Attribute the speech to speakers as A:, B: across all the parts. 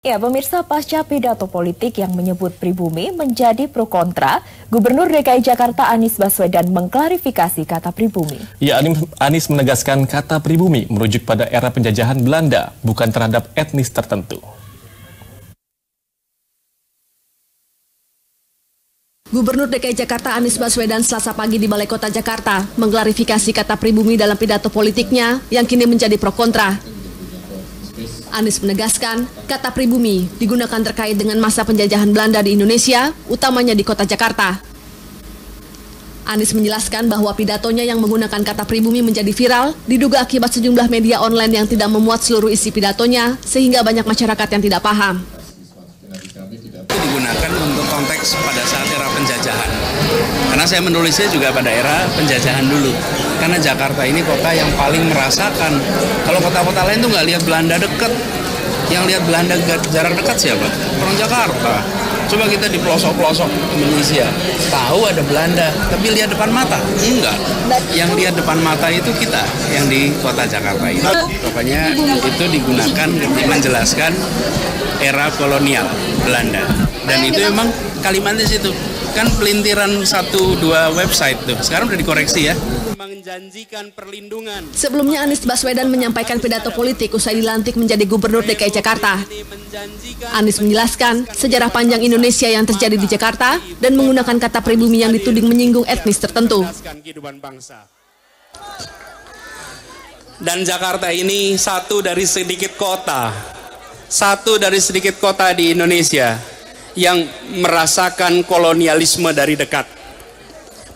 A: Ya, pemirsa, pasca pidato politik yang menyebut pribumi menjadi pro kontra, Gubernur DKI Jakarta Anies Baswedan mengklarifikasi kata pribumi.
B: Ya, Anies menegaskan kata pribumi merujuk pada era penjajahan Belanda, bukan terhadap etnis tertentu.
C: Gubernur DKI Jakarta Anies Baswedan Selasa pagi di Balai Kota Jakarta mengklarifikasi kata pribumi dalam pidato politiknya yang kini menjadi pro kontra. Anies menegaskan, kata pribumi digunakan terkait dengan masa penjajahan Belanda di Indonesia, utamanya di kota Jakarta. Anies menjelaskan bahwa pidatonya yang menggunakan kata pribumi menjadi viral, diduga akibat sejumlah media online yang tidak memuat seluruh isi pidatonya, sehingga banyak masyarakat yang tidak paham.
D: Itu digunakan untuk konteks pada saat era penjajahan. Karena saya menulisnya juga pada era penjajahan dulu. Karena Jakarta ini kota yang paling merasakan. Kalau kota-kota lain tuh nggak lihat Belanda dekat. Yang lihat Belanda jarak dekat siapa? Orang Jakarta. Coba kita di pelosok-pelosok Indonesia. Tahu ada Belanda, tapi lihat depan mata? Enggak. Yang lihat depan mata itu kita, yang di kota Jakarta itu. Pokoknya itu digunakan untuk menjelaskan era kolonial Belanda. Dan itu memang kalimatnya situ. Kan pelintiran 1-2 website tuh. Sekarang udah dikoreksi ya. Menjanjikan perlindungan.
C: Sebelumnya Anies Baswedan menyampaikan pidato politik usai dilantik menjadi Gubernur DKI Jakarta. Anies menjelaskan sejarah panjang Indonesia yang terjadi di Jakarta dan menggunakan kata pribumi yang dituding menyinggung etnis tertentu.
D: Dan Jakarta ini satu dari sedikit kota di Indonesia yang merasakan kolonialisme dari dekat.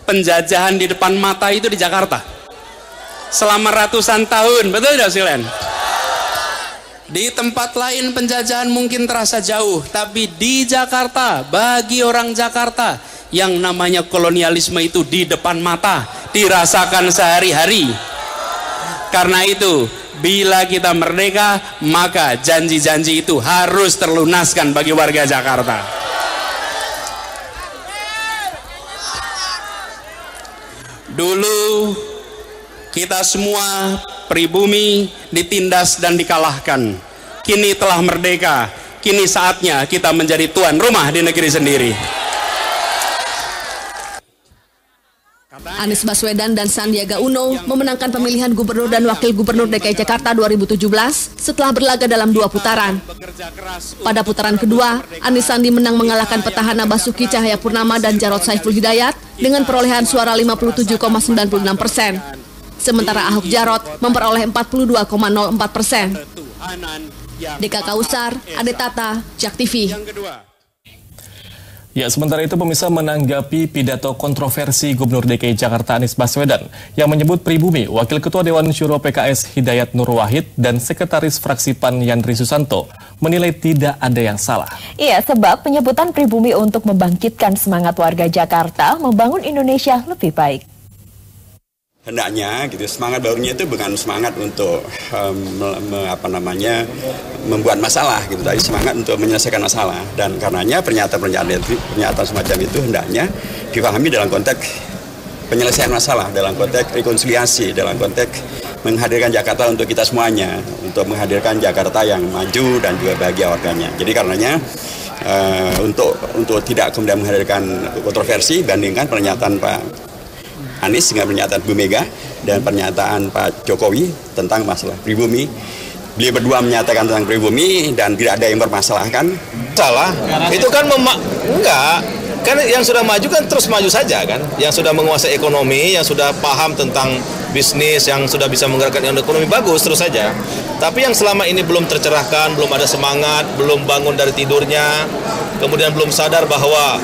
D: Penjajahan di depan mata itu di Jakarta selama ratusan tahun, betul tidak Silen? Di tempat lain penjajahan mungkin terasa jauh, tapi di Jakarta, bagi orang Jakarta, yang namanya kolonialisme itu di depan mata, dirasakan sehari-hari. Karena itu, bila kita merdeka, maka janji-janji itu harus terlunaskan bagi warga Jakarta. Dulu kita semua pribumi ditindas dan dikalahkan. Kini telah merdeka, kini saatnya kita menjadi tuan rumah di negeri sendiri.
C: Anies Baswedan dan Sandiaga Uno memenangkan pemilihan Gubernur dan Wakil Gubernur DKI Jakarta 2017 setelah berlaga dalam 2 putaran. Pada putaran kedua, Anies Sandi menang mengalahkan petahana Basuki Cahayapurnama dan Jarod Saiful Hidayat dengan perolehan suara 57,96%. Sementara Ahok Jarot memperoleh 42,04%. Deka Kausar, Ade Tata, Jak TV.
B: Ya, sementara itu pemirsa, menanggapi pidato kontroversi Gubernur DKI Jakarta Anies Baswedan yang menyebut pribumi, Wakil Ketua Dewan Syuro PKS Hidayat Nur Wahid dan Sekretaris Fraksi PAN Yandri Susanto menilai tidak ada yang salah.
A: Iya, sebab penyebutan pribumi untuk membangkitkan semangat warga Jakarta membangun Indonesia lebih baik.
E: Hendaknya gitu, semangat barunya itu bukan semangat untuk membuat masalah gitu, tapi semangat untuk menyelesaikan masalah. Dan karenanya pernyataan semacam itu hendaknya dipahami dalam konteks penyelesaian masalah, dalam konteks rekonsiliasi, dalam konteks menghadirkan Jakarta untuk kita semuanya, untuk menghadirkan Jakarta yang maju dan juga bahagia warganya. Jadi karenanya untuk tidak kemudian menghadirkan kontroversi, bandingkan pernyataan Pak Anies dengan pernyataan Bu Mega dan pernyataan Pak Jokowi tentang masalah pribumi. Beliau berdua menyatakan tentang pribumi dan tidak ada yang bermasalahkan.
F: Salah, itu kan enggak. Kan yang sudah maju kan terus maju saja kan. Yang sudah menguasai ekonomi, yang sudah paham tentang bisnis, yang sudah bisa menggerakkan ekonomi, bagus terus saja. Tapi yang selama ini belum tercerahkan, belum ada semangat, belum bangun dari tidurnya, kemudian belum sadar bahwa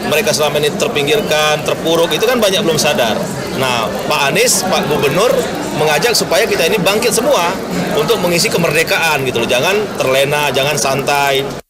F: mereka selama ini terpinggirkan, terpuruk, itu kan banyak belum sadar. Nah, Pak Anies, Pak Gubernur mengajak supaya kita ini bangkit semua untuk mengisi kemerdekaan gitu loh. Jangan terlena, jangan santai.